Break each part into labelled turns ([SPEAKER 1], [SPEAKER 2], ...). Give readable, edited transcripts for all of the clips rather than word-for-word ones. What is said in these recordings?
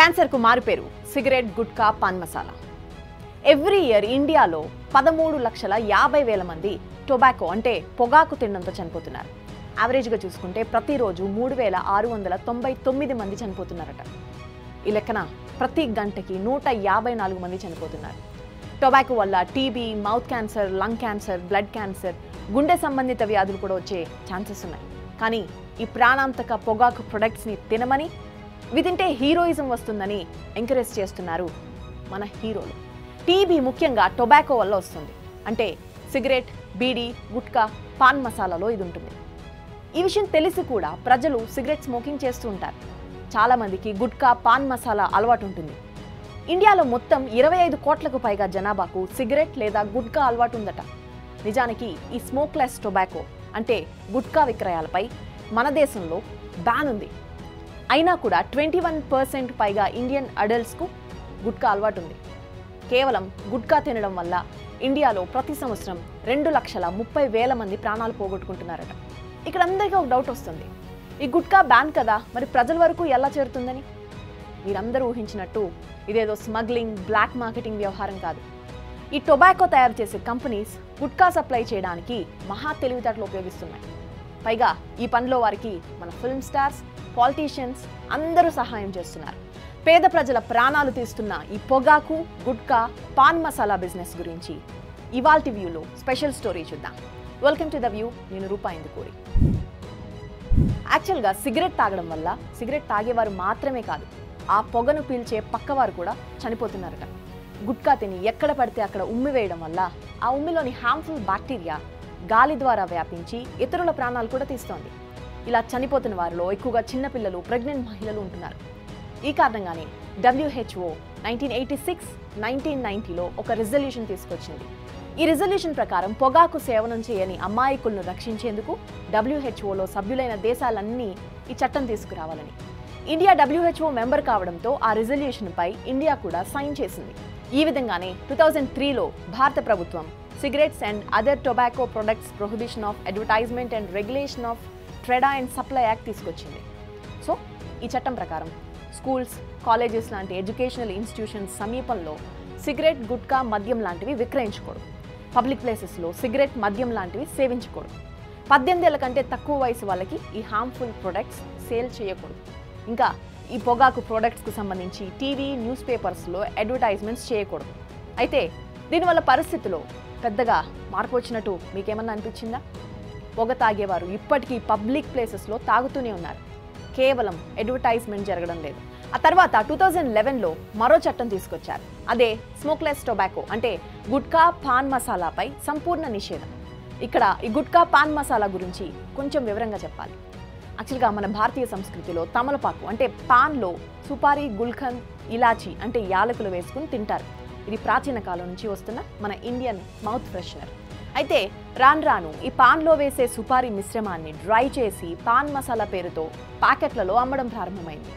[SPEAKER 1] క్యాన్సర్కు మారుపేరు cigarette, gutka, paan masala. Every year ఇండియాలో 13,50,000 మంది టొబాకో అంటే పొగాకు తినడంతో చనిపోతున్నారు. యావరేజ్గా చూసుకుంటే ప్రతిరోజు 3,699 మంది చనిపోతున్నారట. ఈ లెక్కన ప్రతి గంటకి 154 మంది చనిపోతున్నారు. టొబాకో వల్ల TB, mouth cancer, lung cancer, blood cancer, గుండె సంబంధిత వ్యాధులు కూడా వచ్చే ఛాన్సెస్ ఉన్నాయి. కానీ ఈ ప్రాణాంతక పొగాకు ప్రొడక్ట్స్ని తినమని, ఇవి తింటే హీరోయిజం వస్తుందని ఎంకరేజ్ చేస్తున్నారు మన హీరోలు. టీబీ ముఖ్యంగా టొబాకో వల్ల వస్తుంది. అంటే సిగరెట్, బీడీ, గుట్కా, పాన్ మసాలాలో ఇది ఉంటుంది. ఈ విషయం తెలిసి కూడా ప్రజలు సిగరెట్ స్మోకింగ్ చేస్తూ ఉంటారు. చాలామందికి గుట్కా, పాన్ మసాలా అలవాటు ఉంటుంది. ఇండియాలో మొత్తం 25 కోట్లకు పైగా జనాభాకు సిగరెట్ లేదా గుట్కా అలవాటు ఉందట. నిజానికి ఈ స్మోక్లెస్ టొబాకో అంటే గుట్కా విక్రయాలపై మన దేశంలో బ్యాన్ ఉంది. అయినా కూడా 21% పైగా ఇండియన్ అడల్ట్స్కు గుట్కా అలవాటు ఉంది. కేవలం గుట్కా తినడం వల్ల ఇండియాలో ప్రతి సంవత్సరం 2,30,000 మంది ప్రాణాలు పోగొట్టుకుంటున్నారట. ఇక్కడ అందరికీ ఒక డౌట్ వస్తుంది, ఈ గుట్కా బ్యాన్ కదా, మరి ప్రజల వరకు ఎలా చేరుతుందని. మీరందరూ ఊహించినట్టు ఇదేదో స్మగ్లింగ్, బ్లాక్ మార్కెటింగ్ వ్యవహారం కాదు. ఈ టొబాకో తయారు చేసే కంపెనీస్ గుట్కా సప్లై చేయడానికి మహా తెలివితేటలు ఉపయోగిస్తున్నాయి. పైగా ఈ పనిలో వారికి మన ఫిల్మ్ స్టార్స్, పాలిటీషియన్స్ అందరూ సహాయం చేస్తున్నారు. పేద ప్రజల ప్రాణాలు తీస్తున్న ఈ పొగాకు, గుట్కా, పాన్ మసాలా బిజినెస్ గురించి ఇవాల్టి వ్యూలో స్పెషల్ స్టోరీ చూద్దాం. Welcome to the view. నేను రూపా ఇందుకూరి. యాక్చువల్గా సిగరెట్ తాగడం వల్ల సిగరెట్ తాగేవారు మాత్రమే కాదు, ఆ పొగను పీల్చే పక్కవారు కూడా చనిపోతున్నారట. గుట్కా తిని ఎక్కడ పడితే అక్కడ ఉమ్మి వేయడం వల్ల ఆ ఉమ్మిలోని హార్మ్ఫుల్ బ్యాక్టీరియా గాలి ద్వారా వ్యాపించి ఇతరుల ప్రాణాలు కూడా తీస్తోంది. ఇలా చనిపోతున్న వారిలో ఎక్కువగా చిన్నపిల్లలు, ప్రెగ్నెంట్ మహిళలు ఉంటున్నారు. ఈ కారణంగానే WHO 1986, 1990లో ఒక రిజల్యూషన్ తీసుకొచ్చింది. ఈ రిజల్యూషన్ ప్రకారం పొగాకు సేవనం చేయని అమాయకులను రక్షించేందుకు WHOలో సభ్యులైన దేశాలన్నీ ఈ చట్టం తీసుకురావాలని. ఇండియా WHO మెంబర్ కావడంతో ఆ రిజల్యూషన్పై ఇండియా కూడా సైన్ చేసింది. ఈ విధంగానే 2003లో భారత ప్రభుత్వం cigarettes and other tobacco products prohibition of advertisement and regulation of trade and supply act తీసుకొచ్చింది. సో ఈ చట్టం ప్రకారం స్కూల్స్, కాలేజెస్ లాంటి ఎడ్యుకేషనల్ ఇన్స్టిట్యూషన్స్ సమీపంలో సిగరెట్, గుట్కా, మద్యం లాంటివి విక్రయించకూడదు. పబ్లిక్ ప్లేసెస్లో సిగరెట్, మద్యం లాంటివి సేవించకూడదు. 18 ఏళ్ల కంటే తక్కువ వయసు వాళ్ళకి ఈ హార్మ్ఫుల్ ప్రొడక్ట్స్ సేల్ చేయకూడదు. ఇంకా ఈ పొగాకు ప్రొడక్ట్స్కు సంబంధించి టీవీ, న్యూస్ పేపర్స్లో అడ్వర్టైజ్మెంట్స్ చేయకూడదు. అయితే దీనివల్ల పరిస్థితిలో పెద్దగా మార్పు వచ్చినట్టు మీకేమన్నా అనిపించిందా? పొగ తాగేవారు ఇప్పటికీ పబ్లిక్ ప్లేసెస్లో తాగుతూనే ఉన్నారు. కేవలం అడ్వర్టైజ్మెంట్ జరగడం లేదు. ఆ తర్వాత 2011లో మరో చట్టం తీసుకొచ్చారు. అదే స్మోక్లెస్ టొబాకో అంటే గుట్కా, పాన్ మసాలాపై సంపూర్ణ నిషేధం. ఇక్కడ ఈ గుట్కా, పాన్ మసాలా గురించి కొంచెం వివరంగా చెప్పాలి. యాక్చువల్గా మన భారతీయ సంస్కృతిలో తమలపాకు అంటే పాన్లో సుపారీ, గుల్కంద్, ఇలాచి అంటే యాలకులు వేసుకుని తింటారు. ఇది ప్రాచీన కాలం నుంచి వస్తున్న మన ఇండియన్ మౌత్ ఫ్రెషనర్. అయితే రాను రాను ఈ పాన్లో వేసే సుపారీ మిశ్రమాన్ని డ్రై చేసి పాన్ మసాలా పేరుతో ప్యాకెట్లలో అమ్మడం ప్రారంభమైంది.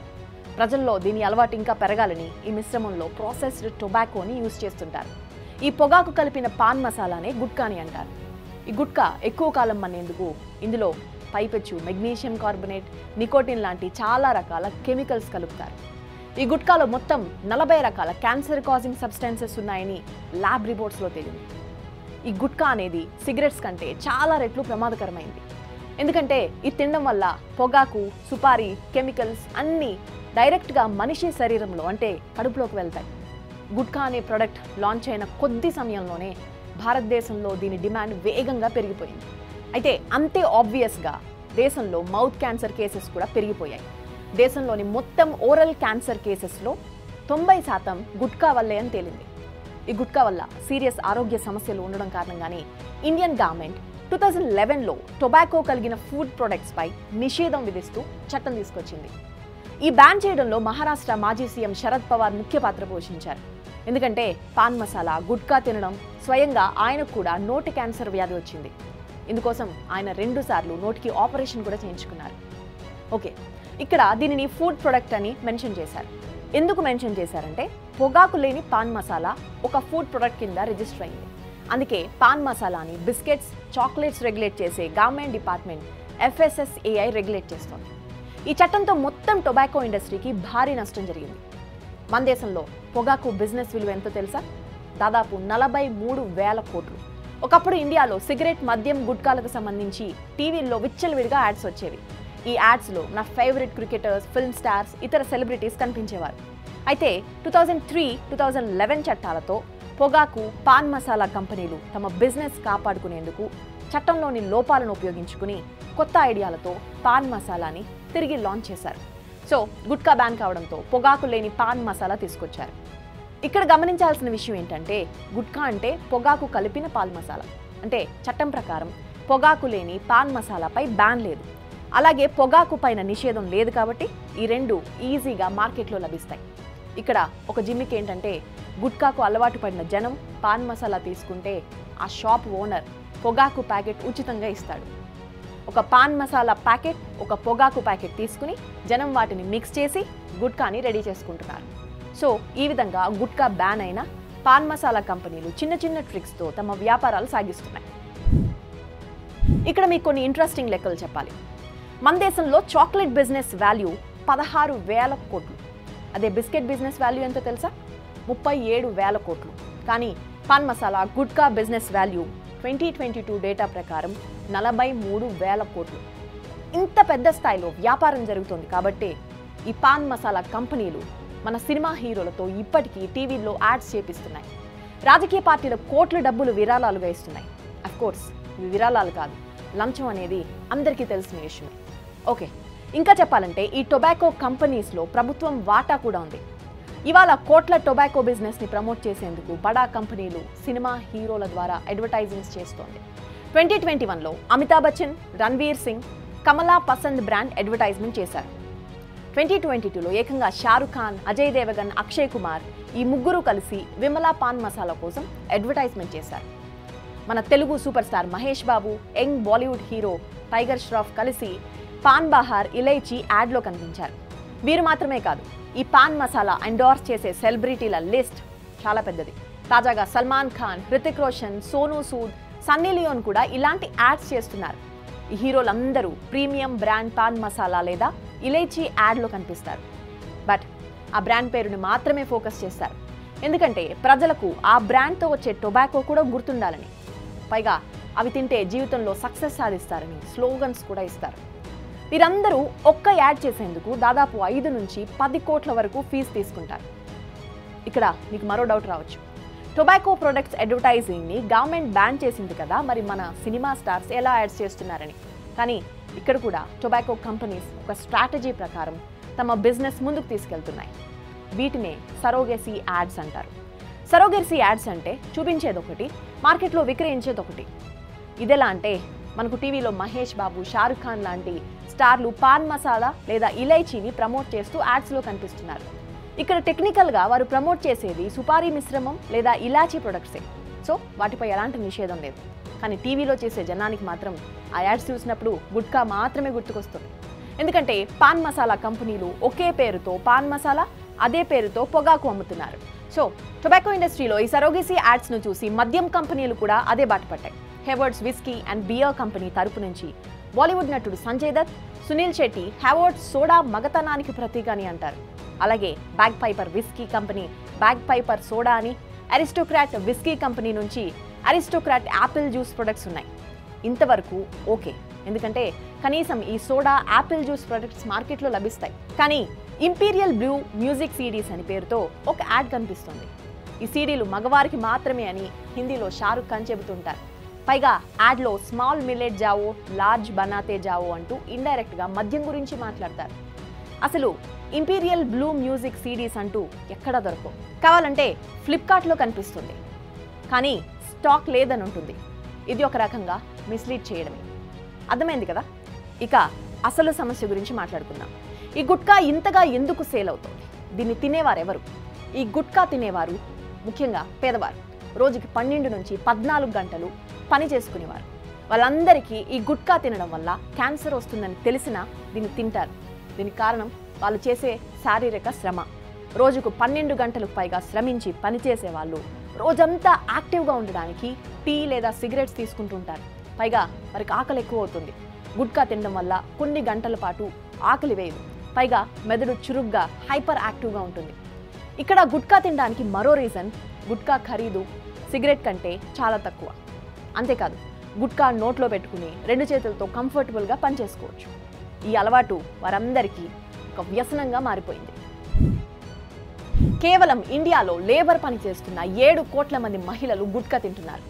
[SPEAKER 1] ప్రజల్లో దీని అలవాటు ఇంకా పెరగాలని ఈ మిశ్రమంలో ప్రాసెస్డ్ టొబాకోని యూజ్ చేస్తుంటారు. ఈ పొగాకు కలిపిన పాన్ మసాలానే గుట్కాని అంటారు. ఈ గుట్కా ఎక్కువ కాలం మన్నేందుకు ఇందులో పైపెచ్చు, మెగ్నీషియం కార్బొనేట్, నికోటిన్ లాంటి చాలా రకాల కెమికల్స్ కలుపుతారు. ఈ గుట్కాలో మొత్తం 40 రకాల క్యాన్సర్ కాజింగ్ సబ్స్టెన్సెస్ ఉన్నాయని ల్యాబ్ రిపోర్ట్స్లో తేలింది. ఈ గుట్కా అనేది సిగరెట్స్ కంటే చాలా రెట్లు ప్రమాదకరమైంది. ఎందుకంటే ఇది తినడం వల్ల పొగాకు, సుపారీ, కెమికల్స్ అన్నీ డైరెక్ట్గా మనిషి శరీరంలో అంటే కడుపులోకి వెళ్తాయి. గుట్కా అనే ప్రోడక్ట్ లాంచ్ అయిన కొద్ది సమయంలోనే భారతదేశంలో దీని డిమాండ్ వేగంగా పెరిగిపోయింది. అయితే అంతే ఆబ్వియస్గా దేశంలో మౌత్ క్యాన్సర్ కేసెస్ కూడా పెరిగిపోయాయి. దేశంలోని మొత్తం ఓరల్ క్యాన్సర్ కేసెస్లో 90% గుట్కా వల్లే అని తేలింది. ఈ గుట్కా వల్ల సీరియస్ ఆరోగ్య సమస్యలు ఉండడం కారణంగానే ఇండియన్ గవర్నమెంట్ 2011లో టొబాకో కలిగిన ఫుడ్ ప్రొడక్ట్స్పై నిషేధం విధిస్తూ చట్టం తీసుకొచ్చింది. ఈ బ్యాన్ చేయడంలో మహారాష్ట్ర మాజీ సీఎం శరద్ పవార్ ముఖ్య పాత్ర పోషించారు. ఎందుకంటే పాన్ మసాలా, గుట్కా తినడం స్వయంగా ఆయనకు కూడా నోటి క్యాన్సర్ వ్యాధి వచ్చింది. ఇందుకోసం ఆయన 2 సార్లు నోటికి ఆపరేషన్ కూడా చేయించుకున్నారు. ఓకే, ఇక్కడ దీనిని ఫుడ్ ప్రొడక్ట్ అని మెన్షన్ చేశారు. ఎందుకు మెన్షన్ చేశారంటే పొగాకు లేని పాన్ మసాలా ఒక ఫుడ్ ప్రొడక్ట్ కింద రిజిస్టర్ అయింది. అందుకే పాన్ మసాలాని బిస్కెట్స్, చాక్లెట్స్ రెగ్యులేట్ చేసే గవర్నమెంట్ డిపార్ట్మెంట్ FSSAI రెగ్యులేట్ చేస్తోంది. ఈ చట్టంతో మొత్తం టొబాకో ఇండస్ట్రీకి భారీ నష్టం జరిగింది. మన దేశంలో పొగాకు బిజినెస్ విలువ ఎంతో తెలుసా? దాదాపు 43,000 కోట్లు. ఒకప్పుడు ఇండియాలో సిగరెట్, మద్యం, గుట్కాలకు సంబంధించి టీవీల్లో విచ్చలవిడిగా యాడ్స్ వచ్చేవి. ఈ యాడ్స్లో నా ఫేవరెట్ క్రికెటర్స్, ఫిల్మ్ స్టార్స్, ఇతర సెలబ్రిటీస్ కనిపించేవారు. అయితే 2003-2011 చట్టాలతో పొగాకు, పాన్ మసాలా కంపెనీలు తమ బిజినెస్ కాపాడుకునేందుకు చట్టంలోని లోపాలను ఉపయోగించుకుని కొత్త ఐడియాలతో పాన్ మసాలాని తిరిగి లాంచ్ చేశారు. సో గుట్కా బ్యాన్ కావడంతో పొగాకు లేని పాన్ మసాలా తీసుకొచ్చారు. ఇక్కడ గమనించాల్సిన విషయం ఏంటంటే గుట్కా అంటే పొగాకు కలిపిన పాన్ మసాలా. అంటే చట్టం ప్రకారం పొగాకు లేని పాన్ మసాలాపై బ్యాన్ లేదు. అలాగే పొగాకు పైన నిషేధం లేదు కాబట్టి ఈ రెండు ఈజీగా మార్కెట్లో లభిస్తాయి. ఇక్కడ ఒక జిమ్మిక్ ఏంటంటే గుట్కాకు అలవాటు పడిన జనం పాన్ మసాలా తీసుకుంటే ఆ షాప్ ఓనర్ పొగాకు ప్యాకెట్ ఉచితంగా ఇస్తాడు. ఒక పాన్ మసాలా ప్యాకెట్, ఒక పొగాకు ప్యాకెట్ తీసుకుని జనం వాటిని మిక్స్ చేసి గుట్కాని రెడీ చేసుకుంటున్నారు. సో ఈ విధంగా గుట్కా బ్యాన్ అయిన పాన్ మసాలా కంపెనీలు చిన్న చిన్న ట్రిక్స్తో తమ వ్యాపారాలు సాగిస్తున్నాయి. ఇక్కడ మీకు కొన్ని ఇంట్రెస్టింగ్ లెక్కలు చెప్పాలి. మన దేశంలో చాక్లెట్ బిజినెస్ వాల్యూ 16,000 కోట్లు. అదే బిస్కెట్ బిజినెస్ వాల్యూ ఎంతో తెలుసా? 37,000 కోట్లు. కానీ pan masala, gutka business value 2022 data ప్రకారం 43,000 కోట్లు. ఇంత పెద్ద స్థాయిలో వ్యాపారం జరుగుతోంది కాబట్టి ఈ పాన్ మసాలా కంపెనీలు మన సినిమా హీరోలతో ఇప్పటికీ టీవీల్లో యాడ్స్ చేపిస్తున్నాయి. రాజకీయ పార్టీల కోట్ల డబ్బులు విరాళాలుగా ఇస్తున్నాయి. అఫ్కోర్స్ ఇవి విరాళాలు కాదు, లంచం అనేది అందరికీ తెలిసిన విషయమే. ఓకే, ఇంకా చెప్పాలంటే ఈ టొబాకో కంపెనీస్లో ప్రభుత్వం వాటా కూడా ఉంది. ఇవాళ కోట్ల టొబాకో బిజినెస్ని ప్రమోట్ చేసేందుకు బడా కంపెనీలు సినిమా హీరోల ద్వారా అడ్వర్టైజింగ్స్ చేస్తోంది. 2021లో అమితాబ్ బచ్చన్, రణ్వీర్ సింగ్, కమలా పసంద్ బ్రాండ్ అడ్వర్టైజ్మెంట్ చేశారు. 2022లో ఏకంగా షారుఖ్ ఖాన్, అజయ్ దేవగన్, అక్షయ్ కుమార్ ఈ ముగ్గురు కలిసి విమలా పాన్ మసాలా కోసం అడ్వర్టైజ్మెంట్ చేశారు. మన Telugu super star Mahesh Babu, young Bollywood hero Tiger Shroff కలిసి పాన్ బహార్, ఇలైచీ యాడ్లో కనిపించారు. వీరు మాత్రమే కాదు, ఈ పాన్ మసాలా ఎండోర్స్ చేసే సెలబ్రిటీల లిస్ట్ చాలా పెద్దది. తాజాగా సల్మాన్ ఖాన్, హృతిక్ రోషన్, సోనూ సూద్, సన్నీ లియోన్ కూడా ఇలాంటి యాడ్స్ చేస్తున్నారు. ఈ హీరోలందరూ ప్రీమియం బ్రాండ్ పాన్ మసాలా లేదా ఇలైచీ యాడ్లో కనిపిస్తారు. బట్ ఆ బ్రాండ్ పేరుని మాత్రమే ఫోకస్ చేస్తారు. ఎందుకంటే ప్రజలకు ఆ బ్రాండ్తో వచ్చే టొబాకో కూడా గుర్తుండాలని, పైగా అవి తింటే జీవితంలో సక్సెస్ సాధిస్తారని స్లోగన్స్ కూడా ఇస్తారు. వీరందరూ ఒక్క యాడ్ చేసేందుకు దాదాపు 5 నుంచి 10 కోట్ల వరకు ఫీజు తీసుకుంటారు. ఇక్కడ మీకు మరో డౌట్ రావచ్చు, టొబాకో ప్రొడక్ట్స్ అడ్వర్టైజింగ్ని గవర్నమెంట్ బ్యాన్ చేసింది కదా, మరి మన సినిమా స్టార్స్ ఎలా యాడ్స్ చేస్తున్నారని. కానీ ఇక్కడ కూడా టొబాకో కంపెనీస్ ఒక స్ట్రాటజీ ప్రకారం తమ బిజినెస్ ముందుకు తీసుకెళ్తున్నాయి. వీటినే సరోగేసీ యాడ్స్ అంటారు. సరోగేసీ యాడ్స్ అంటే చూపించేది ఒకటి, మార్కెట్లో విక్రయించేది ఒకటి. ఇదెలా అంటే మనకు టీవీలో మహేష్ బాబు, షారుఖ్ ఖాన్ లాంటి స్టార్లు పాన్ మసాలా లేదా ఇలైచీని ప్రమోట్ చేస్తూ యాడ్స్లో కనిపిస్తున్నారు. ఇక్కడ టెక్నికల్గా వారు ప్రమోట్ చేసేది సుపారీ మిశ్రమం లేదా ఇలాచీ ప్రొడక్ట్సే. సో వాటిపై ఎలాంటి నిషేధం లేదు. కానీ టీవీలో చేసే జనానికి మాత్రం ఆ యాడ్స్ చూసినప్పుడు గుట్కా మాత్రమే గుర్తుకొస్తుంది. ఎందుకంటే పాన్ మసాలా కంపెనీలు ఒకే పేరుతో పాన్ మసాలా, అదే పేరుతో పొగాకు అమ్ముతున్నారు. సో టొబాకో ఇండస్ట్రీలో ఈ సరోగేసీ యాడ్స్ను చూసి మద్యం కంపెనీలు కూడా అదే బాట పట్టాయి. Haywards whisky and beer company తరపు నుంచి బాలీవుడ్ నటుడు సంజయ్ దత్, సునీల్ శెట్టి హేవర్డ్స్ సోడా మగతనానికి ప్రతీక అని అంటారు. అలాగే Bagpiper whisky company Bagpiper soda అని, అరిస్టోక్రాట్ విస్కీ కంపెనీ నుంచి అరిస్టోక్రాట్ యాపిల్ జ్యూస్ ప్రొడక్ట్స్ ఉన్నాయి. ఇంతవరకు ఓకే, ఎందుకంటే కనీసం ఈ సోడా, యాపిల్ జ్యూస్ ప్రొడక్ట్స్ మార్కెట్లో లభిస్తాయి. కానీ ఇంపీరియల్ బ్లూ మ్యూజిక్ సీడీస్ అని పేరుతో ఒక యాడ్ కనిపిస్తుంది. ఈ సీడీలు మగవారికి మాత్రమే అని హిందీలో షారుఖ్ ఖాన్ చెబుతుంటారు. పైగా యాడ్లో స్మాల్ మిల్లెట్ జావో, లార్జ్ బనాతే జావో అంటూ ఇండైరెక్ట్గా మద్యం గురించి మాట్లాడతారు. అసలు ఇంపీరియల్ బ్లూ మ్యూజిక్ సీడీస్ అంటూ ఎక్కడా దొరకవు. కావాలంటే ఫ్లిప్కార్ట్లో కనిపిస్తుంది, కానీ స్టాక్ లేదని ఉంటుంది. ఇది ఒక రకంగా మిస్లీడ్ చేయడమే. అర్థమైంది కదా? ఇక అసలు సమస్య గురించి మాట్లాడుకుందాం. ఈ గుట్కా ఇంతగా ఎందుకు సేల్ అవుతుంది? దీన్ని తినేవారు ఎవరు? ఈ గుట్కా తినేవారు ముఖ్యంగా పేదవారు. రోజుకి 12 నుంచి 14 గంటలు పని చేసుకునేవారు. వాళ్ళందరికీ ఈ గుట్కా తినడం వల్ల క్యాన్సర్ వస్తుందని తెలిసినా దీన్ని తింటారు. దీనికి కారణం వాళ్ళు చేసే శారీరక శ్రమ. రోజుకు 12 గంటలకు పైగా శ్రమించి పనిచేసే వాళ్ళు రోజంతా యాక్టివ్గా ఉండడానికి టీ లేదా సిగరెట్స్ తీసుకుంటుంటారు. పైగా వారికి ఆకలి ఎక్కువ అవుతుంది. గుట్కా తినడం వల్ల కొన్ని గంటల పాటు ఆకలి వేయదు. పైగా మెదడు చురుగ్గా హైపర్ యాక్టివ్గా ఉంటుంది. ఇక్కడ గుట్కా తినడానికి మరో రీజన్, గుట్కా ఖరీదు సిగరెట్ కంటే చాలా తక్కువ. అంతేకాదు, గుట్కా నోట్లో పెట్టుకుని 2 చేతులతో కంఫర్టబుల్గా పనిచేసుకోవచ్చు. ఈ అలవాటు వారందరికీ ఒక వ్యసనంగా మారిపోయింది. కేవలం ఇండియాలో లేబర్ పని చేస్తున్న 7 కోట్ల మంది మహిళలు గుట్కా తింటున్నారు.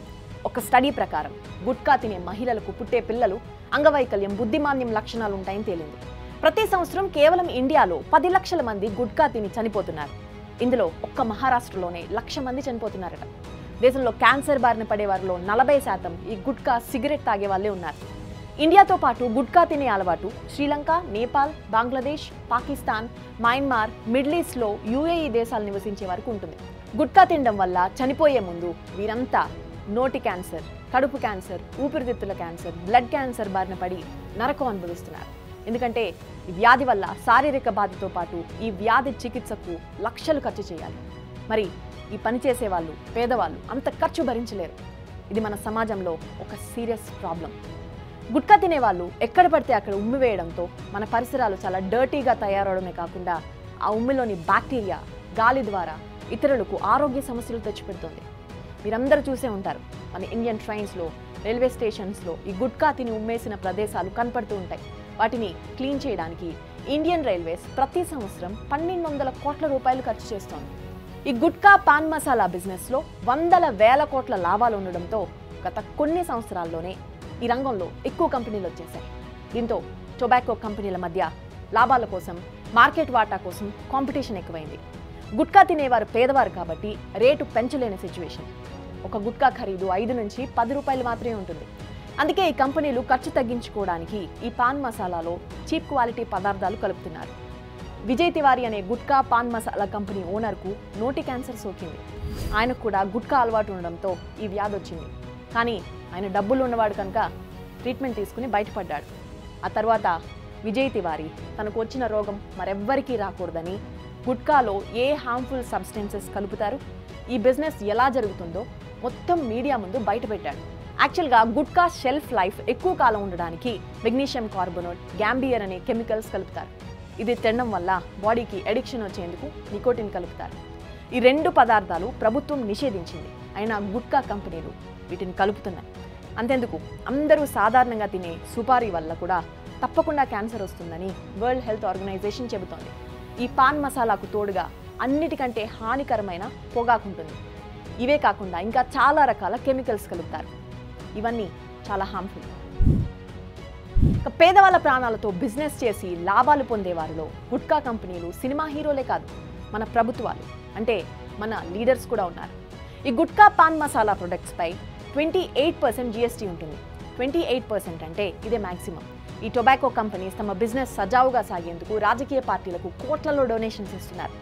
[SPEAKER 1] ఒక స్టడీ ప్రకారం గుట్కా తినే మహిళలకు పుట్టే పిల్లలు అంగవైకల్యం, బుద్ధిమాంద్యం లక్షణాలు ఉంటాయని తేలింది. ప్రతి సంవత్సరం కేవలం ఇండియాలో 10 లక్షల మంది గుట్కా తిని చనిపోతున్నారు. ఇందులో ఒక్క మహారాష్ట్రలోనే 1,00,000 మంది చనిపోతున్నారట. దేశంలో క్యాన్సర్ బారిన పడే వారిలో 40% ఈ గుట్కా, సిగరెట్ తాగే వాళ్ళే ఉన్నారు. ఇండియాతో పాటు గుట్కా తినే అలవాటు శ్రీలంక, నేపాల్, బంగ్లాదేశ్, పాకిస్తాన్, మయన్మార్, మిడిల్ ఈస్ట్లో, యుఏఈ దేశాలు నివసించే వారికి ఉంటుంది. గుట్కా తినడం వల్ల చనిపోయే ముందు వీరంతా నోటి క్యాన్సర్, కడుపు క్యాన్సర్, ఊపిరితిత్తుల క్యాన్సర్, బ్లడ్ క్యాన్సర్ బారిన పడి నరకం అనుభవిస్తున్నారు. ఎందుకంటే ఈ వ్యాధి వల్ల శారీరక బాధతో పాటు ఈ వ్యాధి చికిత్సకు లక్షలు ఖర్చు చేయాలి. మరి ఈ పని చేసే వాళ్ళు, పేదవాళ్ళు అంత ఖర్చు భరించలేరు. ఇది మన సమాజంలో ఒక సీరియస్ ప్రాబ్లం. గుట్కా తినేవాళ్ళు ఎక్కడ పడితే అక్కడ ఉమ్మి వేయడంతో మన పరిసరాలు చాలా డర్టీగా తయారవడమే కాకుండా ఆ ఉమ్మిలోని బ్యాక్టీరియా గాలి ద్వారా ఇతరులకు ఆరోగ్య సమస్యలు తెచ్చిపెడుతుంది. మీరందరూ చూసే ఉంటారు, మన ఇండియన్ ట్రైన్స్లో, రైల్వే స్టేషన్స్లో ఈ గుట్కా తిని ఉమ్మేసిన ప్రదేశాలు కనపడుతూ ఉంటాయి. వాటిని క్లీన్ చేయడానికి ఇండియన్ రైల్వేస్ ప్రతి సంవత్సరం 1,200 కోట్ల రూపాయలు ఖర్చు చేస్తోంది. ఈ గుట్కా, పాన్ మసాలా బిజినెస్లో వందల వేల కోట్ల లాభాలు ఉండడంతో గత కొన్ని సంవత్సరాల్లోనే ఈ రంగంలో ఎక్కువ కంపెనీలు వచ్చేసాయి. దీంతో టొబాకో కంపెనీల మధ్య లాభాల కోసం, మార్కెట్ వాటా కోసం కాంపిటీషన్ ఎక్కువైంది. గుట్కా తినేవారు పేదవారు కాబట్టి రేటు పెంచలేని సిచ్యువేషన్. ఒక గుట్కా ఖరీదు 5 నుంచి 10 రూపాయలు మాత్రమే ఉంటుంది. అందుకే ఈ కంపెనీలు ఖర్చు తగ్గించుకోవడానికి ఈ పాన్ మసాలాలో చీప్ క్వాలిటీ పదార్థాలు కలుపుతున్నారు. విజయ్ తివారీ అనే గుట్కా, పాన్ మసాలా కంపెనీ ఓనర్కు నోటి క్యాన్సర్ సోకింది. ఆయనకు కూడా గుట్కా అలవాటు ఉండడంతో ఈ వ్యాధి వచ్చింది. కానీ ఆయన డబ్బులు ఉన్నవాడు కనుక ట్రీట్మెంట్ తీసుకుని బయటపడ్డాడు. ఆ తర్వాత విజయ్ తివారీ తనకు వచ్చిన రోగం మరెవ్వరికీ రాకూడదని గుట్కాలో ఏ హార్మ్ఫుల్ సబ్స్టెన్సెస్ కలుపుతారు, ఈ బిజినెస్ ఎలా జరుగుతుందో మొత్తం మీడియా ముందు బయటపెట్టాడు. యాక్చువల్గా గుట్కా షెల్ఫ్ లైఫ్ ఎక్కువ కాలం ఉండడానికి మెగ్నీషియం కార్బోనేట్, గ్యాంబియర్ అనే కెమికల్స్ కలుపుతారు. ఇది తినడం వల్ల బాడీకి అడిక్షన్ వచ్చేందుకు నికోటిన్ కలుపుతారు. ఈ 2 పదార్థాలు ప్రభుత్వం నిషేధించింది. అయినా గుట్కా కంపెనీలు వీటిని కలుపుతున్నాయి. అంతెందుకు, అందరూ సాధారణంగా తినే సుపారీ వల్ల కూడా తప్పకుండా క్యాన్సర్ వస్తుందని వరల్డ్ హెల్త్ ఆర్గనైజేషన్ చెబుతోంది. ఈ పాన్ మసాలాకు తోడుగా అన్నిటికంటే హానికరమైన పొగాకుంటుంది. ఇవే కాకుండా ఇంకా చాలా రకాల కెమికల్స్ కలుపుతారు. ఇవన్నీ చాలా హార్మ్ఫుల్. పేదవాళ్ళ ప్రాణాలతో బిజినెస్ చేసి లాభాలు పొందేవారిలో గుట్కా కంపెనీలు, సినిమా హీరోలే కాదు, మన ప్రభుత్వాలు అంటే మన లీడర్స్ కూడా ఉన్నారు. ఈ గుట్కా, పాన్ మసాలా ప్రొడక్ట్స్పై 28% GST ఉంటుంది. 28% అంటే ఇదే మ్యాక్సిమం. ఈ టొబాకో కంపెనీస్ తమ బిజినెస్ సజావుగా సాగేందుకు రాజకీయ పార్టీలకు కోట్లలో డొనేషన్స్ ఇస్తున్నారు.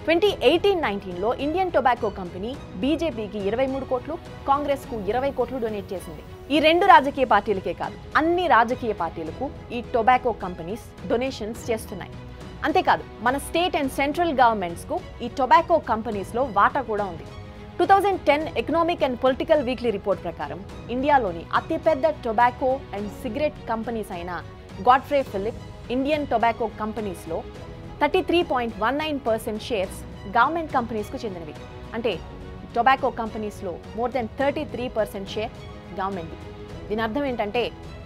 [SPEAKER 1] 2018-19లో ఇండియన్ టొబాకో కంపెనీ బీజేపీకి 23 కోట్లు, కాంగ్రెస్కు 20 కోట్లు డొనేట్ చేసింది. ఈ 2 రాజకీయ పార్టీలకే కాదు, అన్ని రాజకీయ పార్టీలకు ఈ టొబాకో కంపెనీస్ డొనేషన్స్ చేస్తున్నాయి. అంతేకాదు, మన స్టేట్ అండ్ సెంట్రల్ గవర్నమెంట్స్కు ఈ టొబాకో కంపెనీస్లో వాటా కూడా ఉంది. 2010 economic and political weekly report ప్రకారం ఇండియాలోని అతిపెద్ద టొబాకో అండ్ సిగరెట్ కంపెనీస్ అయిన గాడ్ఫ్రే ఫిలిప్, ఇండియన్ టొబాకో కంపెనీస్లో 33.19% షేర్స్ గవర్నమెంట్ కంపెనీస్కు చెందినవి. అంటే టొబాకో కంపెనీస్లో మోర్ దెన్ 33% షేర్ గవర్నమెంట్ది. దీని అర్థం ఏంటంటే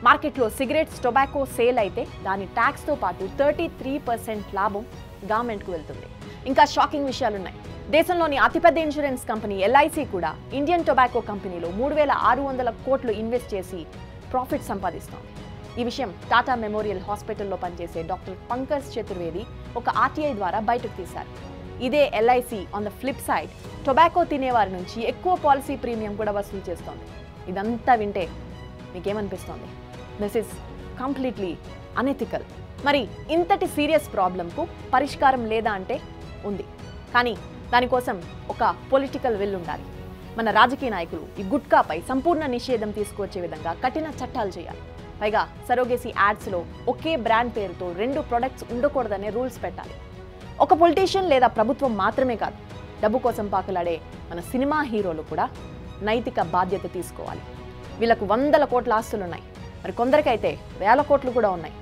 [SPEAKER 1] మార్కెట్లో సిగరెట్స్, టొబాకో సేల్ అయితే దాని ట్యాక్స్తో పాటు 33% లాభం గవర్నమెంట్కు వెళ్తుంది. ఇంకా షాకింగ్ విషయాలున్నాయి. దేశంలోని అతిపెద్ద ఇన్సూరెన్స్ కంపెనీ LIC కూడా ఇండియన్ టొబాకో కంపెనీలో 3,600 కోట్లు ఇన్వెస్ట్ చేసి ప్రాఫిట్ సంపాదిస్తోంది. ఈ విషయం టాటా మెమోరియల్ హాస్పిటల్లో పనిచేసే డాక్టర్ పంకజ్ చతుర్వేది ఒక RTI ద్వారా బయటకు తీశారు. ఇదే LIC on the flip side tobacco తినేవారి నుంచి ఎక్కువ పాలసీ ప్రీమియం కూడా వసూలు చేస్తోంది. ఇదంతా వింటే మీకేమనిపిస్తోంది? This is completely unethical. మరి ఇంతటి సీరియస్ ప్రాబ్లంకు పరిష్కారం లేదా అంటే ఉంది. కానీ దానికోసం ఒక పొలిటికల్ విల్ ఉండాలి. మన రాజకీయ నాయకులు ఈ గుట్కాపై సంపూర్ణ నిషేధం తీసుకొచ్చే విధంగా కఠిన చట్టాలు చేయాలి. పైగా సరోగేసీ యాడ్స్లో ఒకే బ్రాండ్ పేరుతో 2 ప్రొడక్ట్స్ ఉండకూడదనే రూల్స్ పెట్టాలి. ఒక పొలిటీషియన్ లేదా ప్రభుత్వం మాత్రమే కాదు, డబ్బు కోసం పాకులాడే మన సినిమా హీరోలు కూడా నైతిక బాధ్యత తీసుకోవాలి. వీళ్ళకు 100 కోట్ల ఆస్తులున్నాయి, మరి కొందరికైతే 1000 కోట్లు కూడా ఉన్నాయి.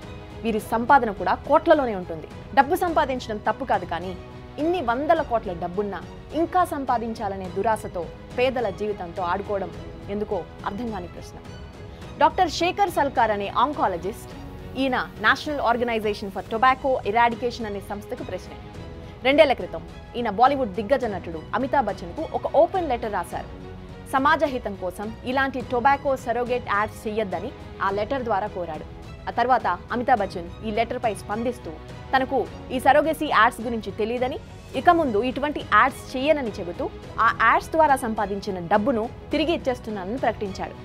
[SPEAKER 1] వీరి సంపాదన కూడా కోట్లలోనే ఉంటుంది. డబ్బు సంపాదించడం తప్పు కాదు, కానీ ఇన్ని వందల కోట్ల డబ్బున్నా ఇంకా సంపాదించాలనే దురాశతో పేదల జీవితంతో ఆడుకోవడం ఎందుకో అర్థం కాని ప్రశ్న. డాక్టర్ శేఖర్ సల్కార్ అనే ఆంకాలజిస్ట్, ఈయన national organisation for tobacco eradication అనే సంస్థకు ప్రెసిడెంట్. 2 ఏళ్ల క్రితం ఈయన బాలీవుడ్ దిగ్గజ నటుడు అమితాబ్ బచ్చన్కు ఒక ఓపెన్ లెటర్ రాశారు. సమాజ హితం కోసం ఇలాంటి టొబాకో సరోగేట్ యాడ్స్ చేయొద్దని ఆ లెటర్ ద్వారా కోరాడు. ఆ తర్వాత అమితాబ్ బచ్చన్ ఈ లెటర్పై స్పందిస్తూ తనకు ఈ సరోగేసీ యాడ్స్ గురించి తెలియదని, ఇక ముందు ఇటువంటి యాడ్స్ చేయనని చెబుతూ ఆ యాడ్స్ ద్వారా సంపాదించిన డబ్బును తిరిగి ఇచ్చేస్తున్నానని ప్రకటించాడు.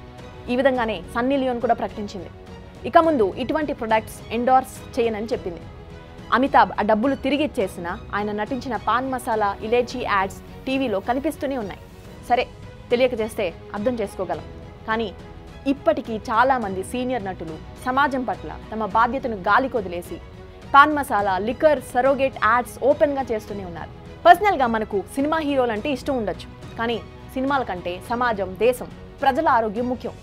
[SPEAKER 1] ఈ విధంగానే సన్నీ లియోన్ కూడా ప్రకటించింది. ఇక ముందు ఇటువంటి ప్రొడక్ట్స్ ఎండోర్స్ చేయనని చెప్పింది. అమితాబ్ ఆ డబ్బులు తిరిగి ఇచ్చేసిన ఆయన నటించిన పాన్ మసాలా, ఇలేచీ యాడ్స్ టీవీలో కనిపిస్తూనే ఉన్నాయి. సరే, తెలియక చేస్తే అర్థం చేసుకోగలం. కానీ ఇప్పటికీ చాలామంది సీనియర్ నటులు సమాజం పట్ల తమ బాధ్యతను గాలికి వదిలేసి pan masala, liquor, surrogate ads ఓపెన్గా చేస్తూనే ఉన్నారు. పర్సనల్గా మనకు సినిమా హీరోలు అంటే ఇష్టం ఉండొచ్చు, కానీ సినిమాల కంటే సమాజం, దేశం, ప్రజల ఆరోగ్యం ముఖ్యం.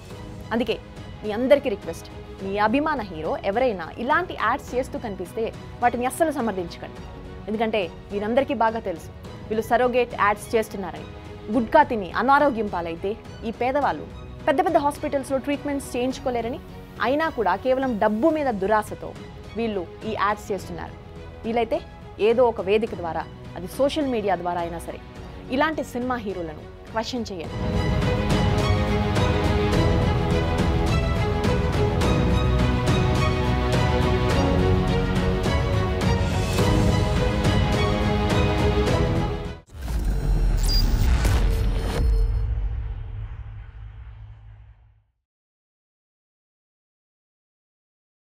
[SPEAKER 1] అందుకే మీ అందరికీ రిక్వెస్ట్, మీ అభిమాన హీరో ఎవరైనా ఇలాంటి యాడ్స్ చేస్తూ కనిపిస్తే వాటిని అస్సలు సమర్థించకండి. ఎందుకంటే వీరందరికీ బాగా తెలుసు వీళ్ళు సరోగేట్ యాడ్స్ చేస్తున్నారని. గుడ్కా తిని అనారోగ్యం పాలైతే ఈ పేదవాళ్ళు పెద్ద పెద్ద హాస్పిటల్స్లో ట్రీట్మెంట్స్ చేయించుకోలేరని, అయినా కూడా కేవలం డబ్బు మీద దురాశతో వీళ్ళు ఈ యాడ్స్ చేస్తున్నారు. వీలైతే ఏదో ఒక వేదిక ద్వారా, అది సోషల్ మీడియా ద్వారా అయినా సరే, ఇలాంటి సినిమా హీరోలను క్వశ్చన్ చేయండి.